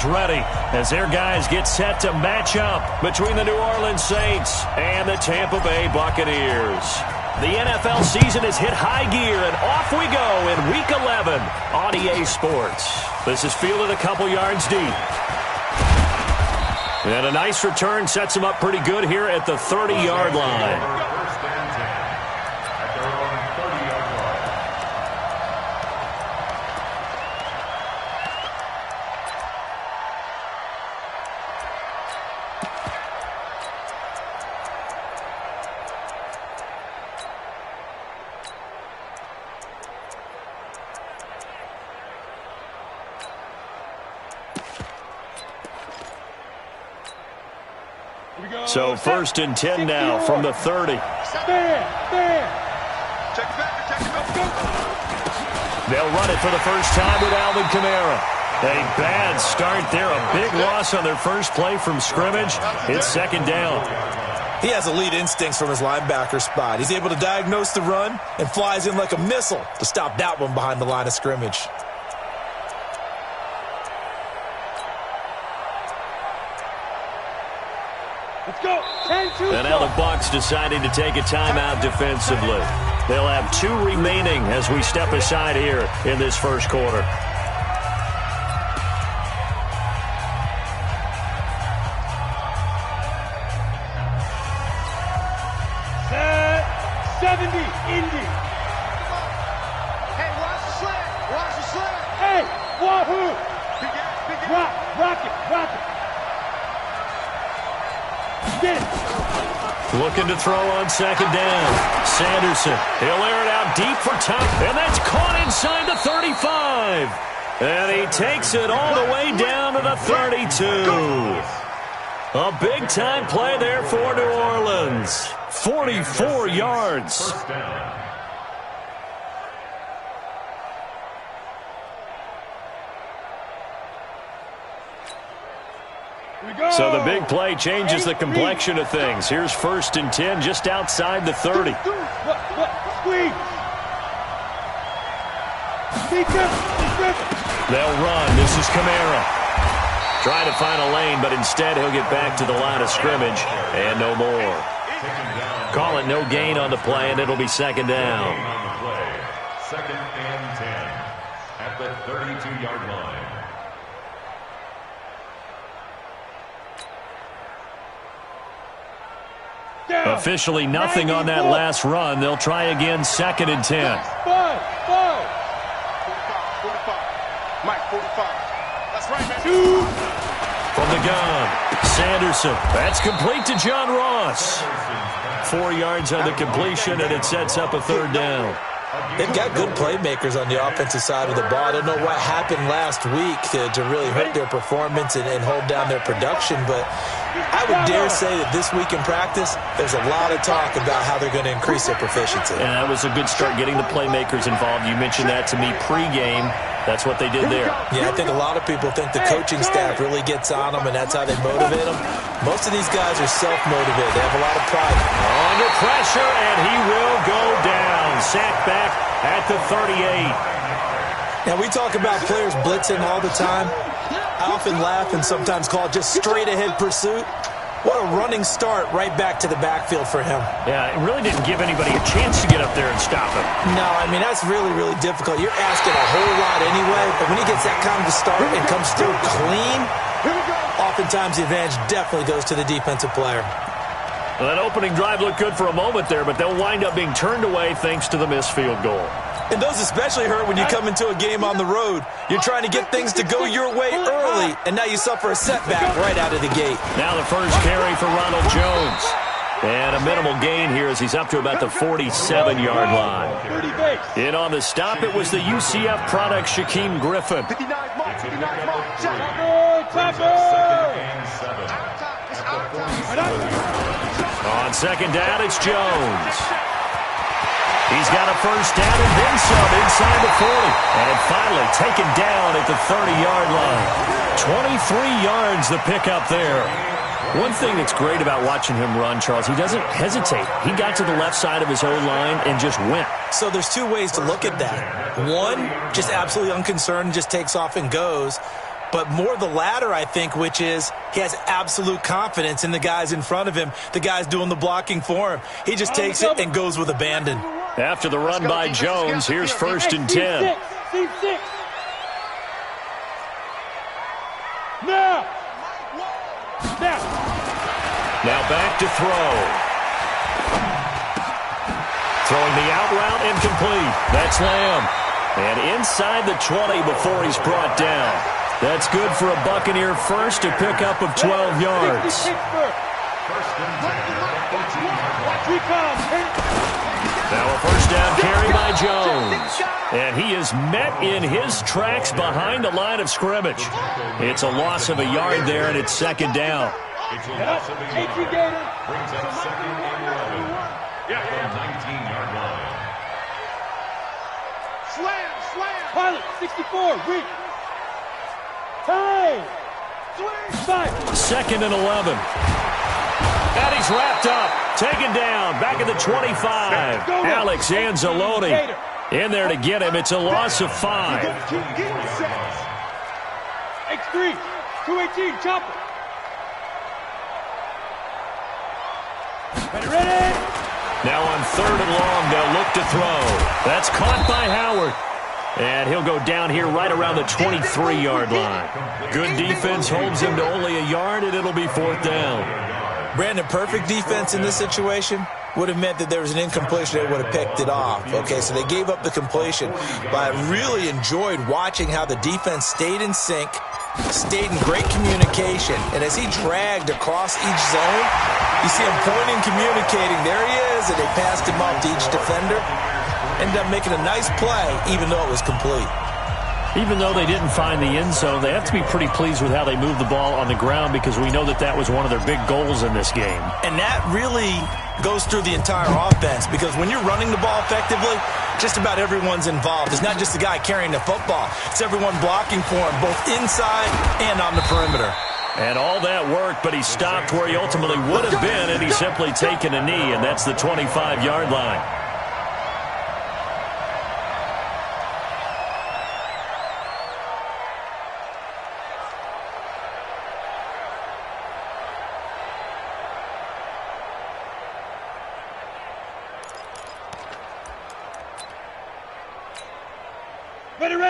is ready as their guys get set to match up between the New Orleans Saints and the Tampa Bay Buccaneers. The NFL season has hit high gear, and off we go in Week 11 on EA Sports. This is fielded a couple yards deep. And a nice return sets him up pretty good here at the 30-yard line. So 1st and 10 now from the 30. They'll run it for the first time with Alvin Kamara. A bad start there. A big loss on their first play from scrimmage. It's 2nd down. He has elite instincts from his linebacker spot. He's able to diagnose the run and flies in like a missile to stop that one behind the line of scrimmage. And now the Bucs deciding to take a timeout defensively. They'll have 2 remaining as we step aside here in this first quarter. Set 70, Indy. Hey, watch the slant. Watch the slant. Hey, Wahoo. Rock it. Looking to throw on 2nd down. Sanderson, he'll air it out deep for Tom, and that's caught inside the 35. And he takes it all the way down to the 32. A big-time play there for New Orleans. 44 yards. So the big play changes the complexion of things. Here's 1st and 10 just outside the 30. They'll run. This is Kamara. Trying to find a lane, but instead he'll get back to the line of scrimmage and no more. Call it no gain on the play, and it'll be 2nd down. 2nd and 10 at the 32-yard line. Officially nothing on that last run. They'll try again 2nd and 10. 45. Mike, 45. That's right, man. From the gun, Sanderson. That's complete to John Ross. 4 yards on the completion, and it sets up a 3rd down. They've got good playmakers on the offensive side of the ball. I don't know what happened last week to really hurt their performance and hold down their production, but I would dare say that this week in practice, there's a lot of talk about how they're going to increase their proficiency. And that was a good start getting the playmakers involved. You mentioned that to me pregame. That's what they did there. Yeah, I think a lot of people think the coaching staff really gets on them, and that's how they motivate them. Most of these guys are self-motivated. They have a lot of pride. Under pressure, and he will go down. Sacked back at the 38. Now, we talk about players blitzing all the time. I often laugh and sometimes call it just straight-ahead pursuit. What a running start right back to the backfield for him. Yeah, it really didn't give anybody a chance to get up there and stop him. No, I mean, that's really, really difficult. You're asking a whole lot anyway, but when he gets that kind of a start and comes through clean, oftentimes the advantage definitely goes to the defensive player. Well, that opening drive looked good for a moment there, but they'll wind up being turned away thanks to the missed field goal. And those especially hurt when you come into a game on the road. You're trying to get things to go your way early, and now you suffer a setback right out of the gate. Now the first carry for Ronald Jones. And a minimal gain here as he's up to about the 47-yard line. In on the stop, it was the UCF product, Shaquem Griffin. 59 mark. 59 mark. On 2nd down, it's Jones. He's got a first down and then some inside the 40. And finally taken down at the 30-yard line. 23 yards the pickup there. One thing that's great about watching him run, Charles, he doesn't hesitate. He got to the left side of his own line and just went. So there's two ways to look at that. One, just absolutely unconcerned, just takes off and goes. but more the latter, I think, which is he has absolute confidence in the guys in front of him, the guys doing the blocking for him. He just takes it and goes with abandon. After the run by Jones, here's 1st and 10. C6. Now. Now back to throw. Throwing the out route incomplete. That's Lamb. And inside the 20 before he's brought down. That's good for a Buccaneer first, a pickup of 12 yards. Now a first down carry by Jones. And he is met in his tracks behind the line of scrimmage. It's a loss of a yard there, and it's 2nd down. It's a loss of a yard. Brings up 2nd and 11 at the 19-yard line. Slam. Pilot, 64, weak. Time. 2nd and 11. And he's wrapped up. Taken down. Back at the 25. Alex Anzalone in there to get him. It's a loss of 5. X3, 218, chopper. Ready? Now on 3rd and long, they'll look to throw. That's caught by Howard. And he'll go down here right around the 23-yard line. Good defense holds him to only a yard, and it'll be 4th down. Brandon, perfect defense in this situation would have meant that there was an incompletion. They would have picked it off. Okay, so they gave up the completion. But I really enjoyed watching how the defense stayed in sync, stayed in great communication. And as he dragged across each zone, you see him pointing, communicating. There he is, and they passed him off to each defender. Ended up making a nice play, even though it was complete. Even though they didn't find the end zone, they have to be pretty pleased with how they moved the ball on the ground because we know that that was one of their big goals in this game. And that really goes through the entire offense because when you're running the ball effectively, just about everyone's involved. It's not just the guy carrying the football. It's everyone blocking for him, both inside and on the perimeter. And all that worked, but he stopped where he ultimately would have been, and he's simply taken a knee, and that's the 25-yard line.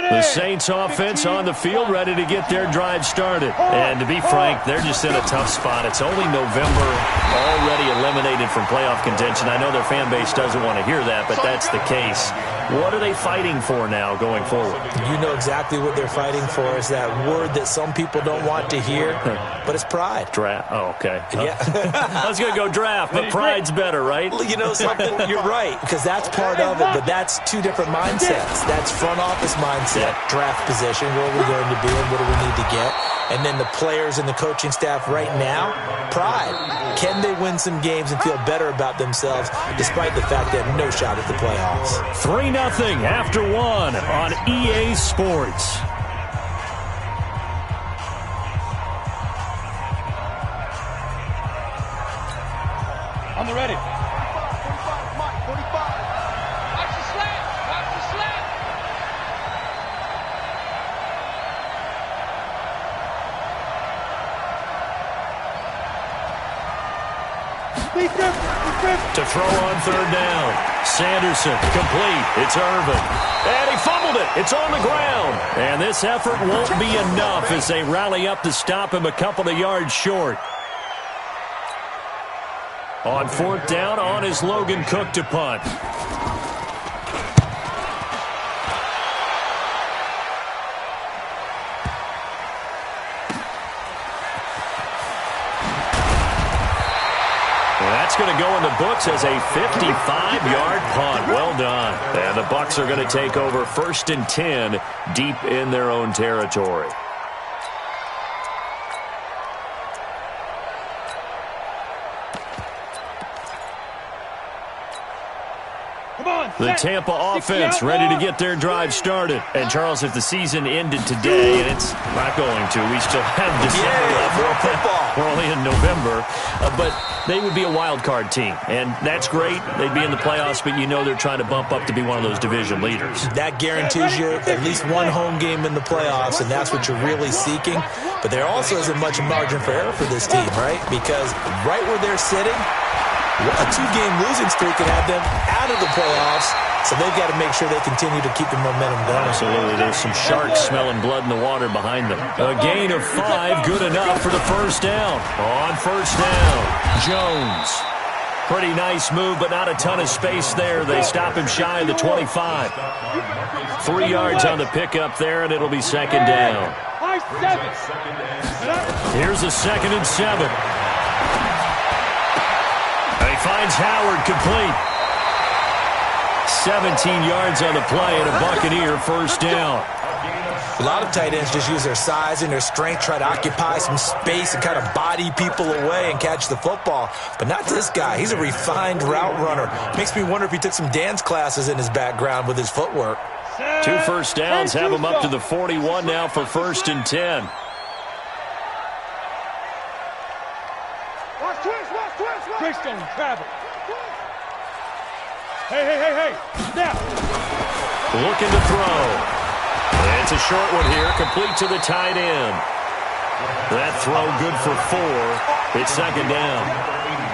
The Saints offense on the field ready to get their drive started. And to be frank, they're just in a tough spot. It's only November, already eliminated from playoff contention. I know their fan base doesn't want to hear that, but that's the case. What are they fighting for now going forward? You know exactly what they're fighting for. Is that word that some people don't want to hear, but it's pride. Draft. Oh, okay. Yeah. I was going to go draft, but pride's better, right? You know something? You're right, because that's part of it, but that's two different mindsets. That's front office mindset, draft position, where are we going to be and what do we need to get? And then the players and the coaching staff right now, pride. Can they win some games and feel better about themselves despite the fact they have no shot at the playoffs? 3-0 after 1 on EA Sports. On the ready. To throw on 3rd down. Sanderson, complete. It's Irvin. And he fumbled it. It's on the ground. And this effort won't be enough as they rally up to stop him a couple of yards short. On 4th down, on is Logan Cook to punt. That's going to go in the books as a 55-yard punt. Well done. And the Bucs are going to take over 1st and 10 deep in their own territory. The Tampa offense ready to get their drive started. And, Charles, if the season ended today, and it's not going to, we still have December left. We're only in November. But they would be a wild card team. And that's great. They'd be in the playoffs, but you know they're trying to bump up to be one of those division leaders. That guarantees you at least one home game in the playoffs, and that's what you're really seeking. But there also isn't much margin for error for this team, right? Because right where they're sitting, a 2-game losing streak can have them out of the playoffs, so they've got to make sure they continue to keep the momentum going. Absolutely. There's some sharks smelling blood in the water behind them. A gain of 5, good enough for the first down. On first down, Jones. Pretty nice move, but not a ton of space there. They stop him shy of the 25. 3 yards on the pickup there, and it'll be second down. Here's a 2nd and 7. He finds Howard complete. 17 yards on the play and a Buccaneer first down. A lot of tight ends just use their size and their strength, try to occupy some space and kind of body people away and catch the football. But not this guy. He's a refined route runner. Makes me wonder if he took some dance classes in his background with his footwork. 2 first downs have him up to the 41 now for 1st and 10. Greystone travel. Hey. Now. Looking to throw. It's a short one here, complete to the tight end. That throw good for 4. It's second down.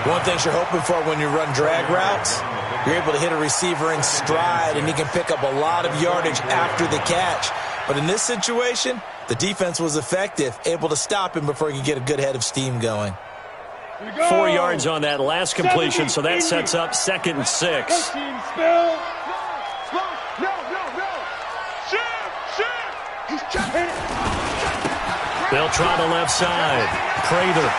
One thing you're hoping for when you run drag routes, you're able to hit a receiver in stride, and he can pick up a lot of yardage after the catch. But in this situation, the defense was effective, able to stop him before he could get a good head of steam going. 4 yards on that last completion, so that sets up 2nd and 6. They'll try the left side. Prather.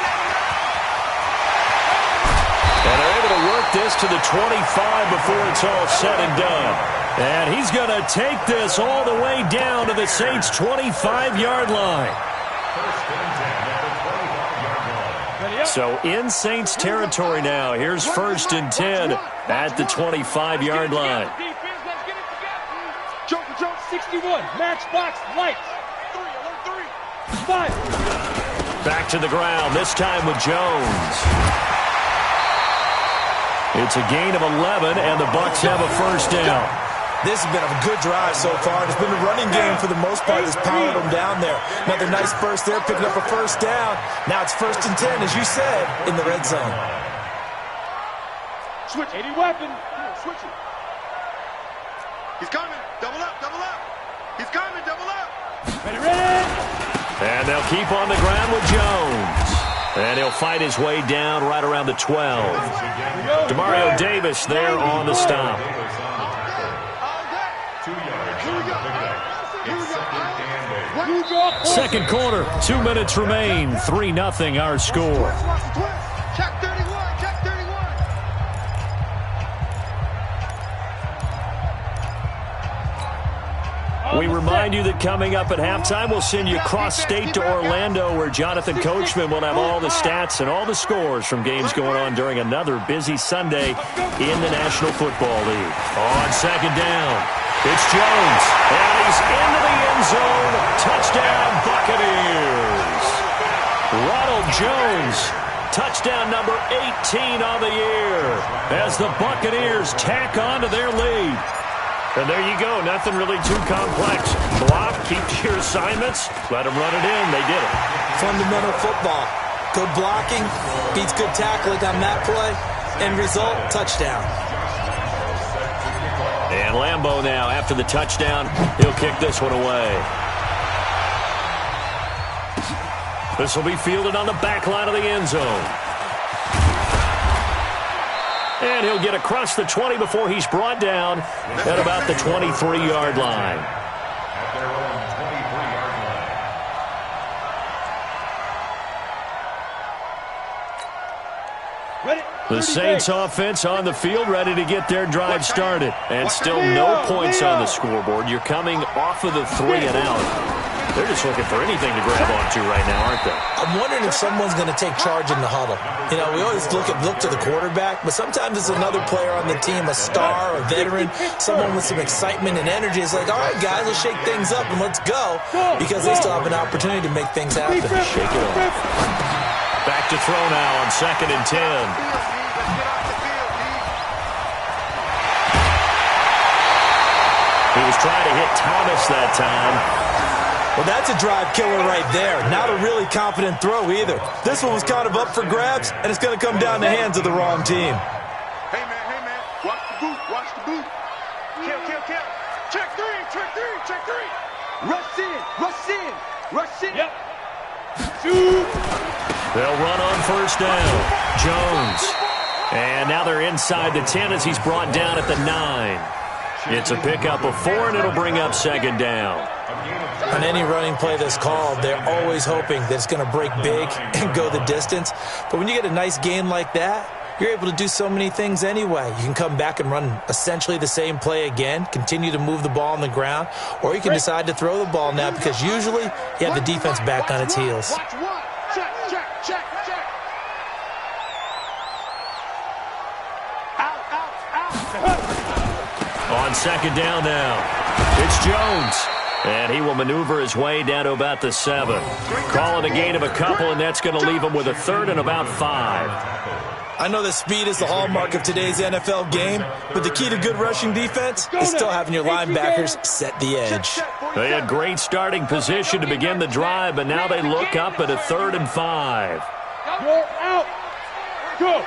And they're able to work this to the 25 before it's all said and done. And he's going to take this all the way down to the Saints' 25-yard line. So in Saints territory now. Here's 1st and 10 at the 25-yard line. 61, matchbox lights. 5. Back to the ground, this time with Jones. It's a gain of 11, and the Bucs have a first down. This has been a good drive so far. It's been a running game for the most part that's powered them down there. Another nice burst there, picking up a first down. Now it's 1st and 10, as you said, in the red zone. Switch, 80 weapon. Switch it. He's coming. Double up. He's coming. Double up. Ready. And they'll keep on the ground with Jones. And he'll fight his way down right around the 12. Demario Davis there on the stop. 2 yards on the pickup. It's 2nd and 8. Second quarter, 2 minutes remain. 3-0 our score. Check 31. We remind you that coming up at halftime, we'll send you cross-state to Orlando, where Jonathan Coachman will have all the stats and all the scores from games going on during another busy Sunday in the National Football League. On second down, it's Jones, and he's into the end zone. Touchdown, Buccaneers. Ronald Jones, touchdown number 18 on the year, as the Buccaneers tack on to their lead. And there you go. Nothing really too complex. Block, keep to your assignments, let them run it in. They did it. Fundamental football. Good blocking beats good tackling on that play. End result, touchdown. And Lambeau now, after the touchdown, he'll kick this one away. This will be fielded on the back line of the end zone. And he'll get across the 20 before he's brought down at about the 23-yard line. At their own 23-yard line. The Saints offense on the field, ready to get their drive started. And still no points on the scoreboard. You're coming off of the 3 and out. They're just looking for anything to grab onto right now, aren't they? I'm wondering if someone's going to take charge in the huddle. You know, we always look to the quarterback, but sometimes it's another player on the team, a star, a veteran, someone with some excitement and energy. It's like, all right, guys, let's shake things up and let's go, because they still have an opportunity to make things happen. Shake it off. Back to throw now on 2nd and 10. He was trying to hit Thomas that time. Well, that's a drive killer right there. Not a really confident throw either. This one was kind of up for grabs, and it's going to come down the hands of the wrong team. Hey, man, watch the boot, watch the boot. Kill. Check three. Rush in. Yep. Shoot. They'll run on 1st down. Jones. And now they're inside the 10 as he's brought down at the 9. It's a pickup of 4, and it'll bring up 2nd down. On any running play that's called, they're always hoping that it's going to break big and go the distance. But when you get a nice gain like that, you're able to do so many things anyway. You can come back and run essentially the same play again, continue to move the ball on the ground, or you can decide to throw the ball now because usually you have the defense back on its heels. Watch one. Check. Out. On 2nd down now, it's Jones. And he will maneuver his way down to about the 7. Call it a gain of a couple, and that's going to leave him with a 3rd and about 5. I know that speed is the hallmark of today's NFL game, but the key to good rushing defense is still having your linebackers set the edge. They had great starting position to begin the drive, but now they look up at a 3rd and 5. You're out. Go.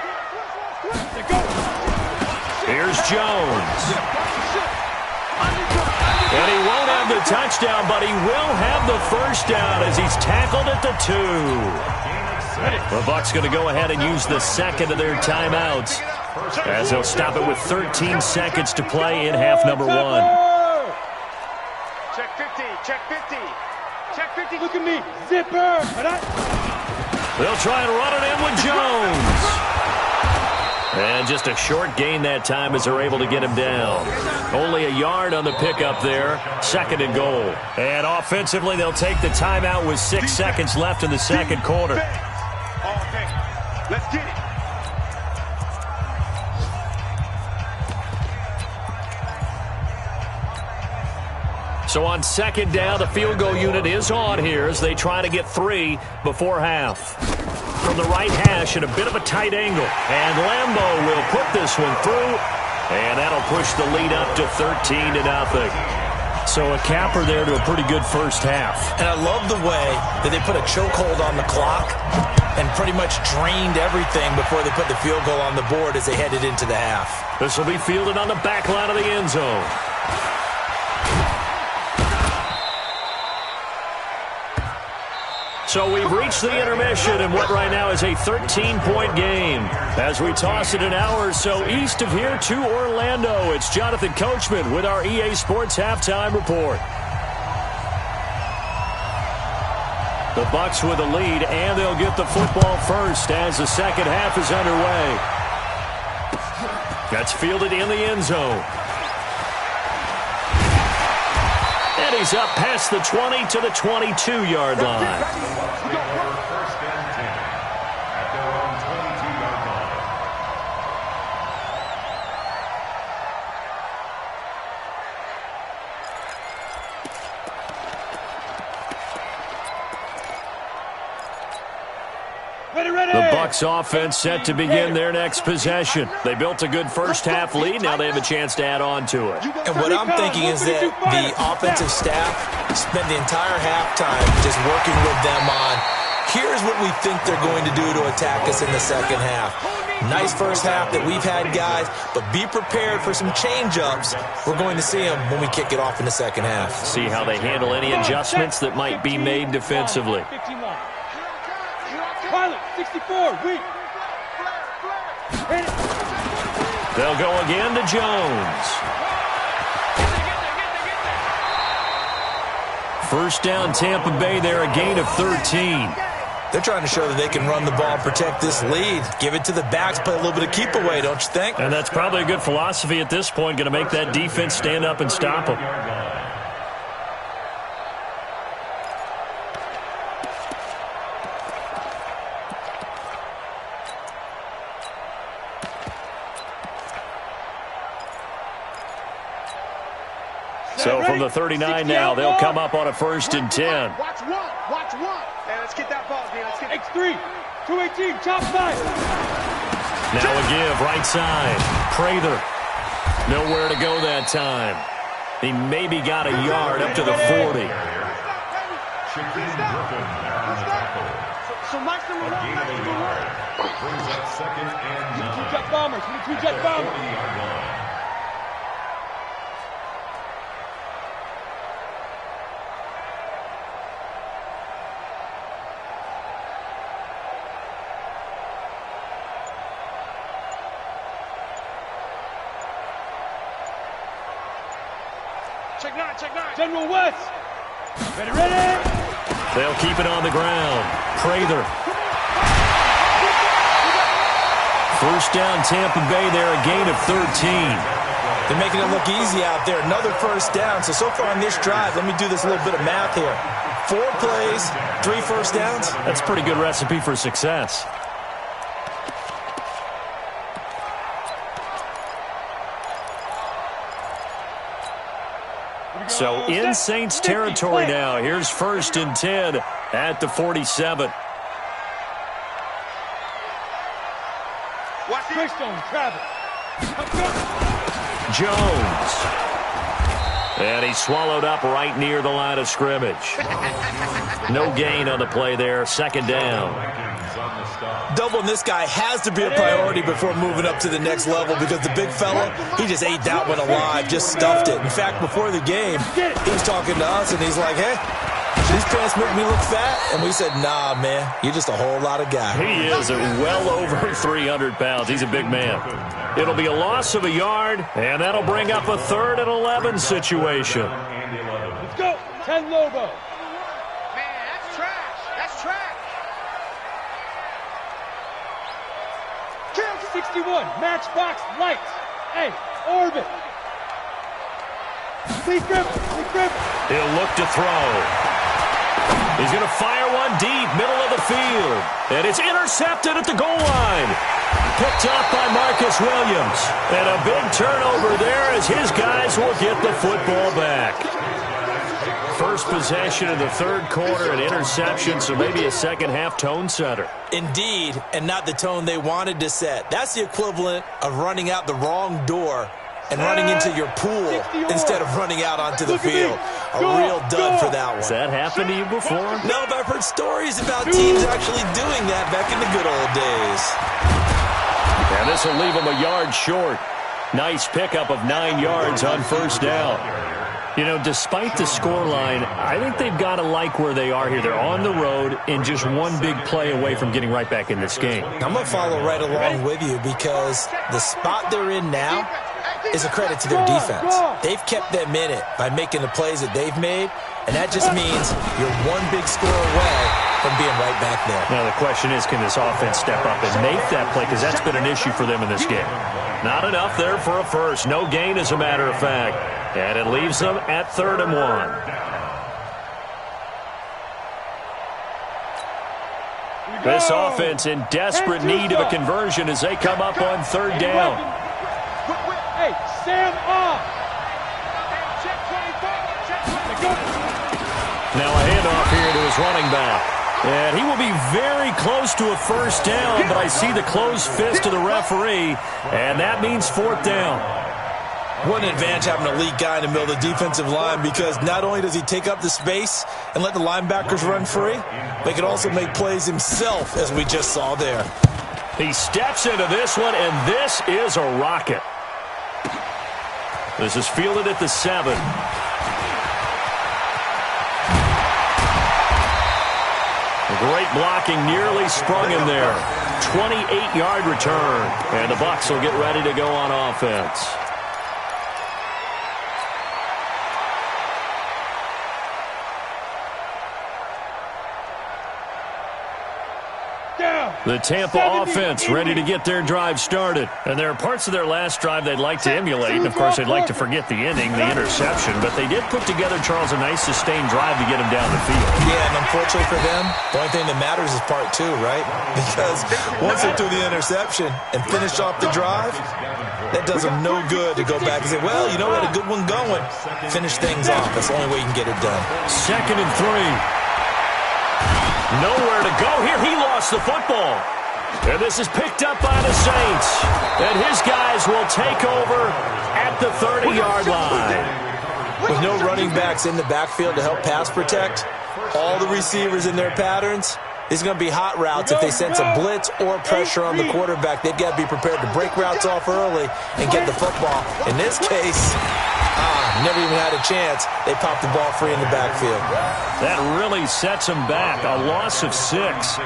Here's Jones. And he won't have the touchdown, but he will have the 1st down as he's tackled at the 2. The Bucs going to go ahead and use the 2nd of their timeouts as they'll stop it with 13 seconds to play in half number 1. Check 50. Look at me. Zipper. They'll try and run it in with Jones. And just a short gain that time as they're able to get him down. Only a yard on the pickup there. 2nd and goal. And offensively, they'll take the timeout with 6 seconds left in the 2nd quarter. Okay, let's get it. So on 2nd down, the field goal unit is on here as they try to get 3 before half. From the right hash at a bit of a tight angle. And Lambeau will put this one through. And that'll push the lead up to 13-0. So a capper there to a pretty good first half. And I love the way that they put a chokehold on the clock and pretty much drained everything before they put the field goal on the board as they headed into the half. This will be fielded on the back line of the end zone. So we've reached the intermission in what right now is a 13-point game. As we toss it an hour or so east of here to Orlando, it's Jonathan Coachman with our EA Sports Halftime Report. The Bucs with the lead, and they'll get the football first as the 2nd half is underway. That's fielded in the end zone. And he's up past the 20 to the 22-yard line. The Bucs offense set to begin their next possession. They built a good first half lead. Now they have a chance to add on to it. And what I'm thinking is that the offensive staff spent the entire halftime just working with them on, here's what we think they're going to do to attack us in the 2nd half. Nice first half that we've had, guys, but be prepared for some change-ups. We're going to see them when we kick it off in the 2nd half. See how they handle any adjustments that might be made defensively. Pilot, 64, weak. They'll go again to Jones. First down, Tampa Bay there, a gain of 13. They're trying to show that they can run the ball and protect this lead. Give it to the backs, play a little bit of keep away, don't you think? And that's probably a good philosophy at this point, going to make that defense stand up and stop them. So from the 39 now, they'll come up on a 1st and 10. Watch one. Watch one. Hey, let's get that ball, man. Let's get X3. 218. Chop side. Now a give, right side. Prather. Nowhere to go that time. He maybe got a yard up to the 40. So Mike's number one. Gain of a yard. Brings up 2nd and 9. 2 jet bombers. 2 jet bombers. 40-yard line. Check 9. Check 9. General West. Ready. They'll keep it on the ground. Prather. First down, Tampa Bay there, a gain of 13. They're making it look easy out there. Another first down. So far on this drive, let me do this little bit of math here. 4 plays, 3 first downs. That's a pretty good recipe for success. So in Saints territory now. Here's 1st and 10 at the 47. Watch this. Greystone, Travis. Jones. And he swallowed up right near the line of scrimmage. No gain on the play there. 2nd down. Doubling this guy has to be a priority before moving up to the next level because the big fella, he just ate that one alive, just stuffed it. In fact, before the game, he was talking to us, and he's like, hey, these pants make me look fat? And we said, nah, man, you're just a whole lot of guy. He is well over 300 pounds. He's a big man. It'll be a loss of a yard, and that'll bring up a 3rd and 11 situation. Let's go. 10 Lobo. Man, that's trash. That's trash. 61. Matchbox lights. Hey, orbit. Please grip. He'll look to throw. He's going to fire one deep, middle of the field. And it's intercepted at the goal line. Picked up by Marcus Williams. And a big turnover there as his guys will get the football back. First possession of the 3rd quarter, an interception, so maybe a second-half tone setter. Indeed, and not the tone they wanted to set. That's the equivalent of running out the wrong door and running into your pool instead of running out onto the field. A real dud for that one. Has that happened to you before? No, but I've heard stories about teams actually doing that back in the good old days. And this will leave them a yard short. Nice pickup of 9 yards on 1st down. You know, despite the scoreline, I think they've got to like where they are here. They're on the road and just one big play away from getting right back in this game. I'm going to follow right along with you because the spot they're in now is a credit to their defense. They've kept them in it by making the plays that they've made, and that just means you're one big score away from being right back there. Now the question is, can this offense step up and make that play? Because that's been an issue for them in this game. Not enough there for a first. No gain, as a matter of fact. And it leaves them at 3rd and 1. This offense in desperate need of a conversion as they come up on 3rd down. Hey, Sam off. Now a handoff here to his running back. And he will be very close to a first down, but I see the closed fist of the referee, and that means 4th down. What an advantage having an elite guy in the middle of the defensive line because not only does he take up the space and let the linebackers run free, but he can also make plays himself, as we just saw there. He steps into this one, and this is a rocket. This is fielded at the 7. Great blocking, nearly sprung him there. 28-yard return, and the Bucs will get ready to go on offense. The Tampa offense ready to get their drive started. And there are parts of their last drive they'd like to emulate. And, of course, they'd like to forget the ending, the interception. But they did put together, Charles, a nice sustained drive to get them down the field. Yeah, and unfortunately for them, the only thing that matters is part 2, right? Because once they threw the interception and finished off the drive, That does them no good to go back and say, well, you know, we had a good one going. Finish things off. That's the only way you can get it done. 2nd and 3. Nowhere to go here. He lost the football. And this is picked up by the Saints. And his guys will take over at the 30-yard line. With no running backs in the backfield to help pass protect, all the receivers in their patterns, these are going to be hot routes. If they sense a blitz or pressure on the quarterback, they've got to be prepared to break routes off early and get the football. In this case, never even had a chance. They popped the ball free in the backfield. That really sets them back. A loss of 6.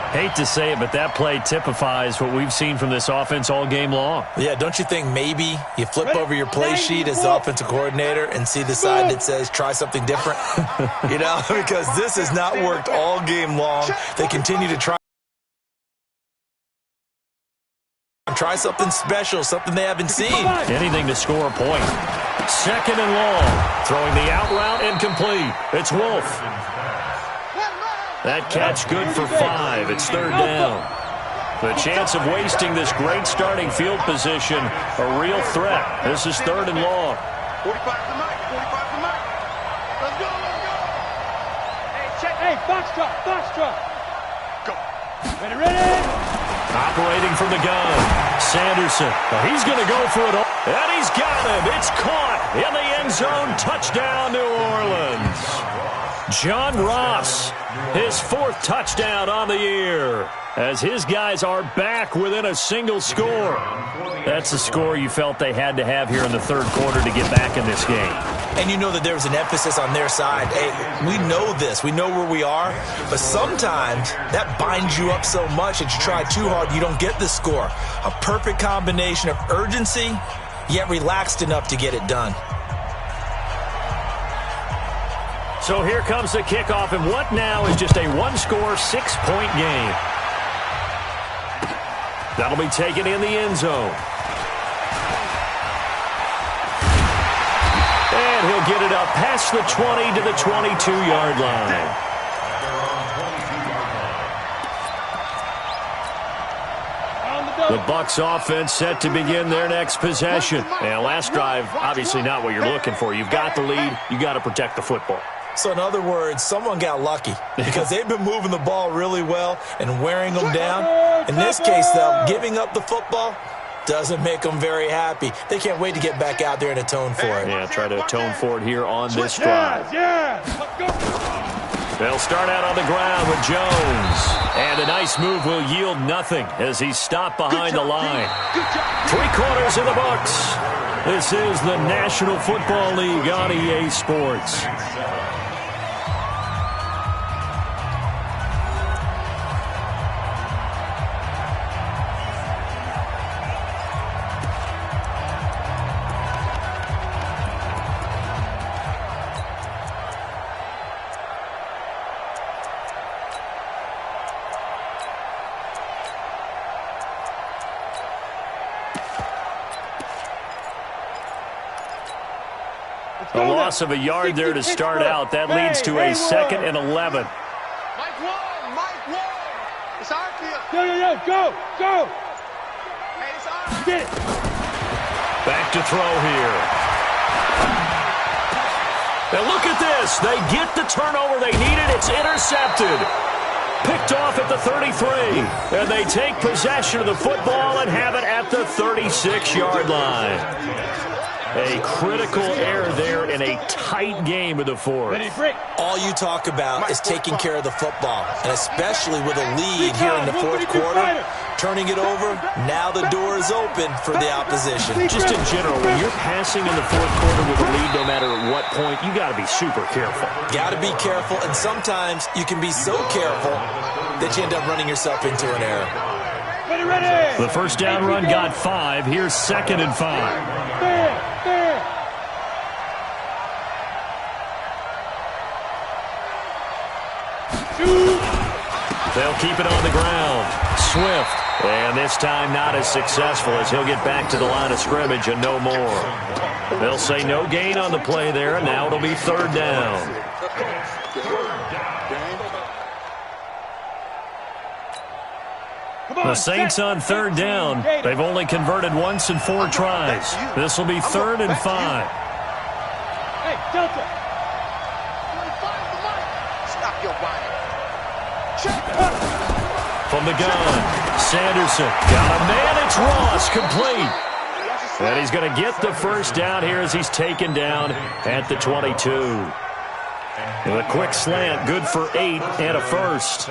Hate to say it, but that play typifies what we've seen from this offense all game long. Yeah, don't you think maybe you flip over your play sheet as the offensive coordinator and see the side that says try something different? You know, because this has not worked all game long. They continue to try something special, something they haven't seen. Anything to score a point. 2nd and long. Throwing the out route incomplete. It's Wolf. That catch good for 5. It's 3rd down. The chance of wasting this great starting field position, a real threat. This is 3rd and long. 45 to Mike. 45 to Mike. Let's go, let's go. Hey, check. Hey, box truck, box truck. Go. Ready, ready. Operating from the gun. Sanderson. He's going to go for it all. And he's got him. It's caught in the end zone. Touchdown, New Orleans. John Ross, his 4th touchdown on the year, as his guys are back within a single score. That's the score you felt they had to have here in the 3rd quarter to get back in this game. And you know that there was an emphasis on their side. Hey, we know this. We know where we are. But sometimes that binds you up so much that you try too hard, you don't get the score. A perfect combination of urgency, yet relaxed enough to get it done. So here comes the kickoff, and what now is just a 1-score, 6-point game. That'll be taken in the end zone. And he'll get it up past the 20 to the 22-yard line. The Bucs offense set to begin their next possession. And last drive, obviously not what you're looking for. You've got the lead. You got to protect the football. So in other words, someone got lucky because they've been moving the ball really well and wearing them down. In this case, though, giving up the football doesn't make them very happy. They can't wait to get back out there and atone for it. Yeah, try to atone for it here on this drive. Yeah. Let's go. They'll start out on the ground with Jones. And a nice move will yield nothing as he's stopped behind the line. 3 quarters in the books. This is the National Football League on EA Sports. A loss of a yard there to start out. That leads to a 2nd and 11. Mike one, Mike one. It's our field. Go. Hey, it's our. Get it. Back to throw here. And look at this. They get the turnover they needed. It's intercepted. Picked off at the 33. And they take possession of the football and have it at the 36-yard line. A critical error there in a tight game of the 4th. All you talk about is taking care of the football, and especially with a lead here in the 4th quarter, turning it over, now the door is open for the opposition. Just in general, when you're passing in the 4th quarter with a lead, no matter at what point, you got to be super careful. Got to be careful, and sometimes you can be so careful that you end up running yourself into an error. Ready. The first down run got 5. Here's 2nd and 5. They'll keep it on the ground. Swift. And this time not as successful as he'll get back to the line of scrimmage and no more. They'll say no gain on the play there, and now it'll be 3rd down. The Saints on third down. They've only converted once in 4 tries. This will be 3rd and 5. Hey, Delta. Stop your whining. From the gun, Sanderson got a man. It's Ross, complete. And he's going to get the first down here as he's taken down at the 22. With a quick slant, good for 8 and a first.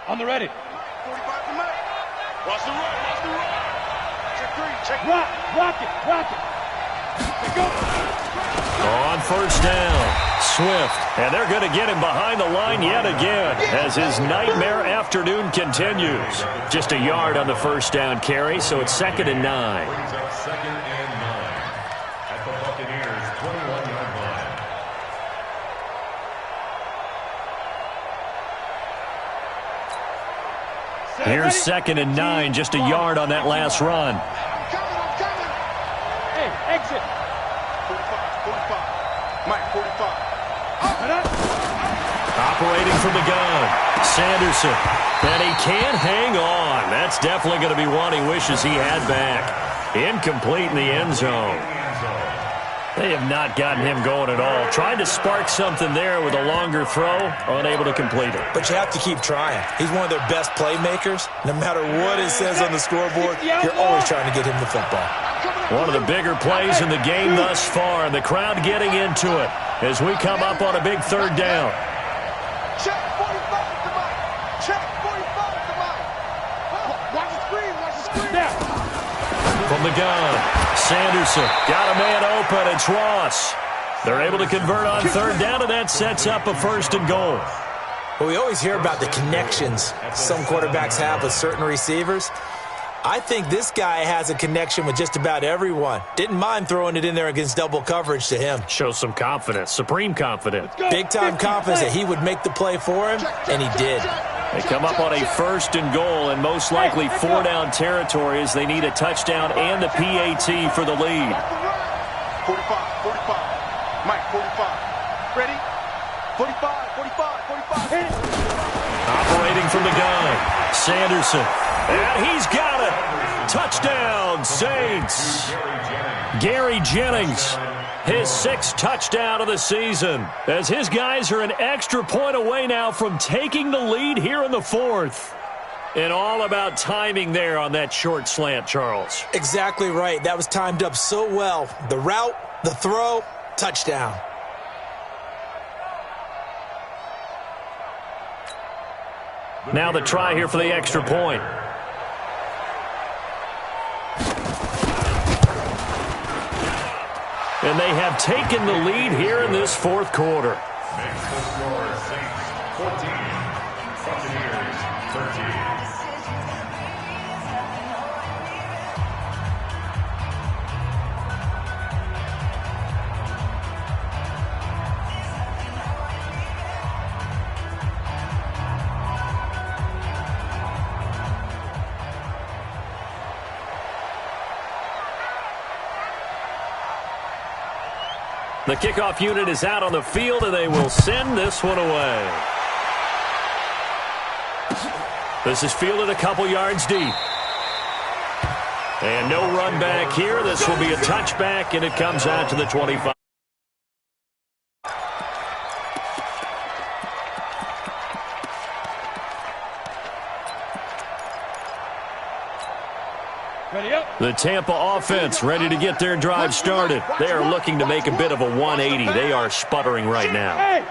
On the ready. 45 to Mike. Watch the run. Watch the run. Check 3. Check. Rock it. Rock it. Let's go. On first down, Swift. And they're going to get him behind the line yet again as his nightmare afternoon continues. Just a yard on the first down carry, so it's 2nd and 9. Brings up 2nd and 9 at the Buccaneers' 21-yard line. Here's 2nd and 9, just a yard on that last run. I'm coming. Hey, exit. 45. Mike, 45. Operating from the gun, Sanderson. And he can't hang on. That's definitely going to be one he wishes he had back. Incomplete in the end zone. They have not gotten him going at all. Tried to spark something there with a longer throw, unable to complete it. But you have to keep trying. He's one of their best playmakers. No matter what it says on the scoreboard, you're always trying to get him the football. One of the bigger plays in the game thus far, and the crowd getting into it as we come up on a big 3rd down. Check 45 to Mike. Check 45 to Mike. Watch the screen. Watch the screen. Now. From the gun, Sanderson got a man open. It's Ross. They're able to convert on 3rd down, and that sets up a 1st and goal. Well, we always hear about the connections some quarterbacks have with certain receivers. I think this guy has a connection with just about everyone. Didn't mind throwing it in there against double coverage to him. Shows some confidence, supreme confidence. Big-time confidence that he would make the play for him, and he did. They come up on a 1st and goal, and most likely 4-down territory as they need a touchdown and the PAT for the lead. 45. Mike, 45. Ready? 45. Hit it. Operating from the gun, Sanderson. And he's got it. Touchdown, Saints. Gary Jennings, his 6th touchdown of the season, as his guys are an extra point away now from taking the lead here in the 4th. And all about timing there on that short slant, Charles. Exactly right. That was timed up so well. The route, the throw, touchdown. Now the try here for the extra point. And they have taken the lead here in this 4th quarter. Makes the score Saints 14, Buccaneers 13. The kickoff unit is out on the field, and they will send this one away. This is fielded a couple yards deep. And no run back here. This will be a touchback, and it comes out to the 25. Ready up. The Tampa offense ready to get their drive started. They are looking to make a bit of a 180. They are sputtering right now. Hey,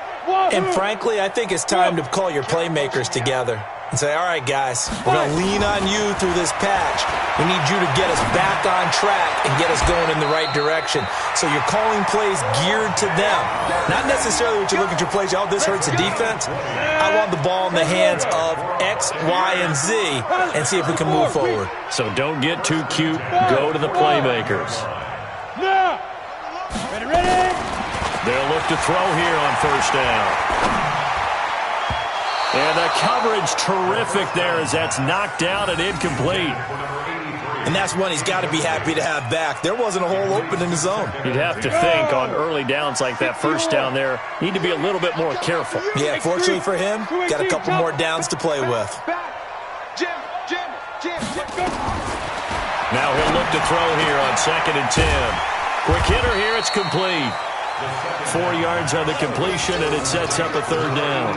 And frankly, I think it's time to call your playmakers together and say, all right, guys, we're going to lean on you through this patch. We need you to get us back on track and get us going in the right direction. So you're calling plays geared to them. Not necessarily what you look at your plays, oh, this hurts the defense. I want the ball in the hands of X, Y, and Z and see if we can move forward. So don't get too cute. Go to the playmakers. now. Ready. They'll look to throw here on first down. And the coverage terrific there as that's knocked down and incomplete. And that's one he's got to be happy to have back. There wasn't a hole open in the zone. You'd have to think on early downs like that first down there, need to be a little bit more careful. Yeah, fortunately for him, got a couple more downs to play with. Jim. Now he'll look to throw here on 2nd and 10. Quick hitter here, it's complete. 4 yards on the completion, and it sets up a 3rd down.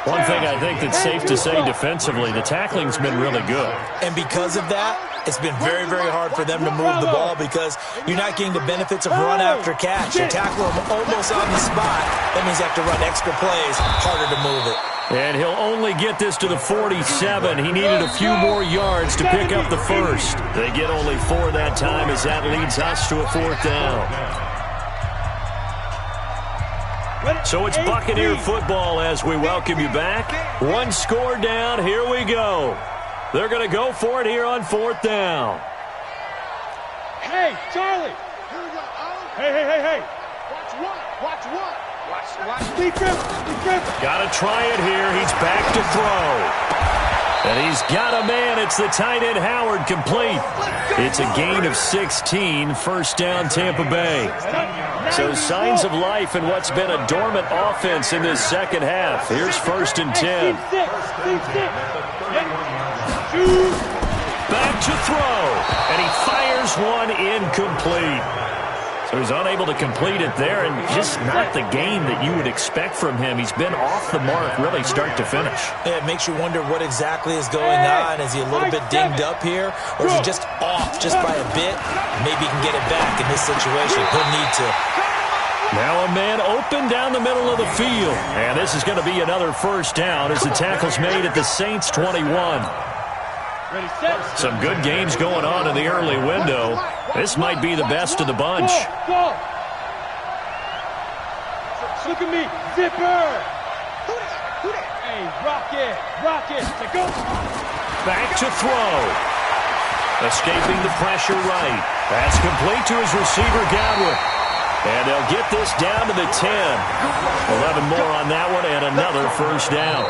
One thing I think that's safe to say defensively, the tackling's been really good. And because of that, it's been very, very hard for them to move the ball because you're not getting the benefits of run after catch. You tackle them almost on the spot. That means you have to run extra plays, harder to move it. And he'll only get this to the 47. He needed a few more yards to pick up the first. They get only 4 that time as that leads us to a 4th down. So it's Buccaneer football as we welcome you back. 1 score down. Here we go. They're going to go for it here on 4th down. Hey, Charlie. Hey. Watch what? Defense. Got to try it here. He's back to throw. And he's got a man. It's the tight end Howard, complete. It's a gain of 16. 1st down, Tampa Bay. So signs of life in what's been a dormant offense in this second half. Here's 1st and 10. Back to throw. And he fires one incomplete. So he's unable to complete it there, and just not the game that you would expect from him. He's been off the mark really start to finish. Yeah, it makes you wonder what exactly is going on. Is he a little bit dinged up here, or is he just off just by a bit? Maybe he can get it back in this situation. He'll need to. Now a man open down the middle of the field. And this is going to be another 1st down as the tackle's made at the Saints 21. Some good games going on in the early window. This might be the best of the bunch. Go. Look at me. Zipper. Hey, rock it. Go. Back to throw. Escaping the pressure right. That's complete to his receiver, Godwin. And they'll get this down to the 10. 11 more on that one and another 1st down.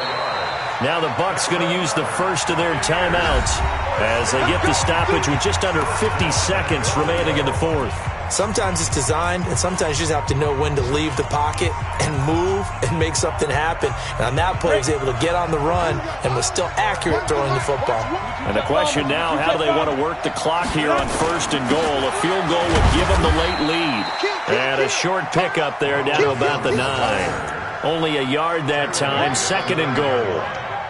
Now the Bucs going to use the first of their timeouts as they get the stoppage with just under 50 seconds remaining in the 4th. Sometimes it's designed, and sometimes you just have to know when to leave the pocket and move and make something happen. And on that play, he was able to get on the run and was still accurate throwing the football. And the question now, how do they want to work the clock here on 1st and goal? A field goal would give them the late lead. And a short pickup there down to about the 9. Only a yard that time, 2nd and goal.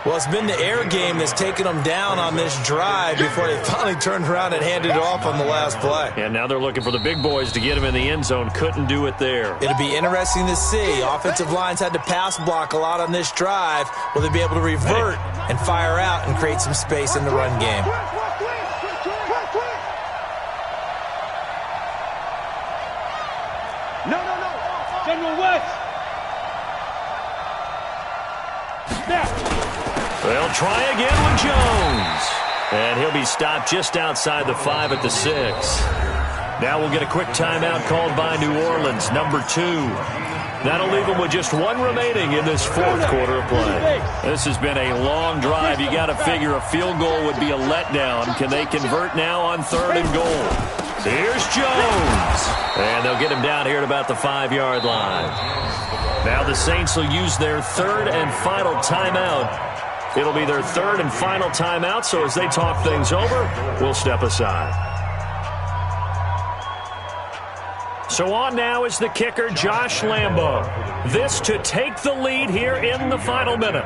Well, it's been the air game that's taken them down on this drive before they finally turned around and handed it off on the last play. And now they're looking for the big boys to get him in the end zone. Couldn't do it there. It'll be interesting to see. Offensive lines had to pass block a lot on this drive. Will they be able to revert and fire out and create some space in the run game? No. General West. They'll try again with Jones. And he'll be stopped just outside the 5 at the 6. Now we'll get a quick timeout called by New Orleans, number 2. That'll leave them with just 1 remaining in this 4th quarter of play. This has been a long drive. You got to figure a field goal would be a letdown. Can they convert now on 3rd and goal? Here's Jones. And they'll get him down here at about the 5-yard line. Now the Saints will use their 3rd and final timeout. It'll be their 3rd and final timeout, so as they talk things over, we'll step aside. So on now is the kicker, Josh Lambo. This to take the lead here in the final minute.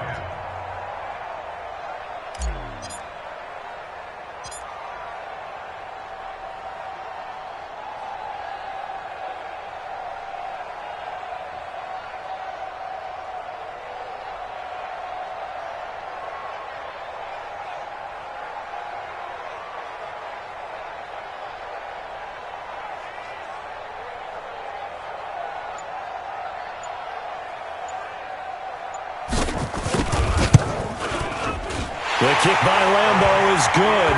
The kick by Lambo is good.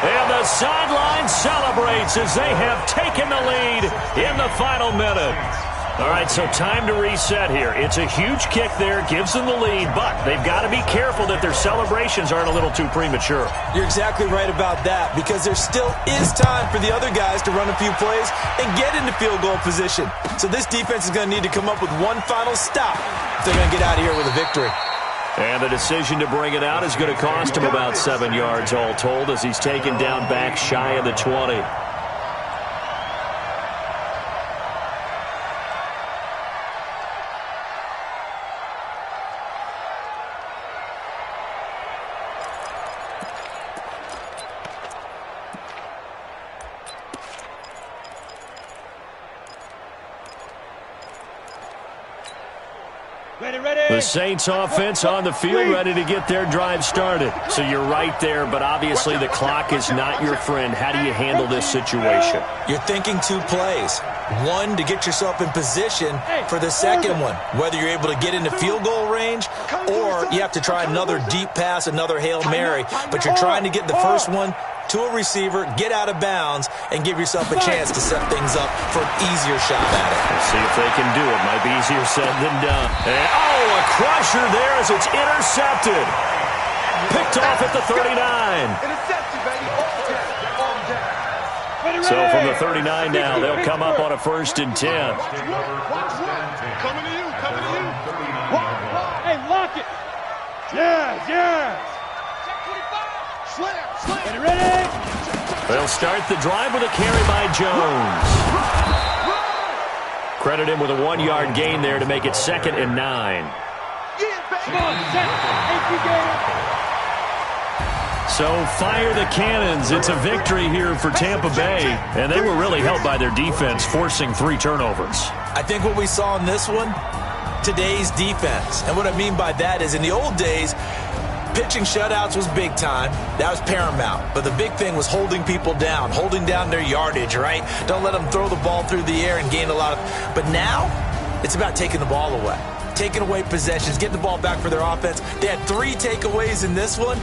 And the sideline celebrates as they have taken the lead in the final minute. All right, so time to reset here. It's a huge kick there, gives them the lead, but they've got to be careful that their celebrations aren't a little too premature. You're exactly right about that, because there still is time for the other guys to run a few plays and get into field goal position. So this defense is going to need to come up with one final stop if they're going to get out of here with a victory. And the decision to bring it out is going to cost him about 7 yards all told as he's taken down back shy of the 20. The Saints offense on the field, ready to get their drive started. So you're right there, but obviously the clock is not your friend. How do you handle this situation? You're thinking two plays. One, to get yourself in position for the second one, whether you're able to get into field goal range or you have to try another deep pass, another Hail Mary. But you're trying to get the first one to a receiver, get out of bounds, and give yourself a chance to set things up for an easier shot at it. Let's see if they can do it. Might be easier said than done. And, oh, a crusher there as it's intercepted. Picked off at the 39. Interception, baby. All day. So from the 39 now, they'll come up on a 1st and 10. Coming to you, coming to you. Hey, lock it. Yes, yes. Slam, slam. Ready? They'll start the drive with a carry by Jones. Credit him with a 1-yard gain there to make it 2nd and 9. Come on, set. So fire the cannons. It's a victory here for Tampa Bay. And they were really helped by their defense, forcing 3 turnovers. I think what we saw in this one, today's defense. And what I mean by that is in the old days, pitching shutouts was big time. That was paramount. But the big thing was holding people down, holding down their yardage, right? Don't let them throw the ball through the air and gain a lot of... But now, it's about taking the ball away. Taking away possessions, getting the ball back for their offense. They had 3 takeaways in this one.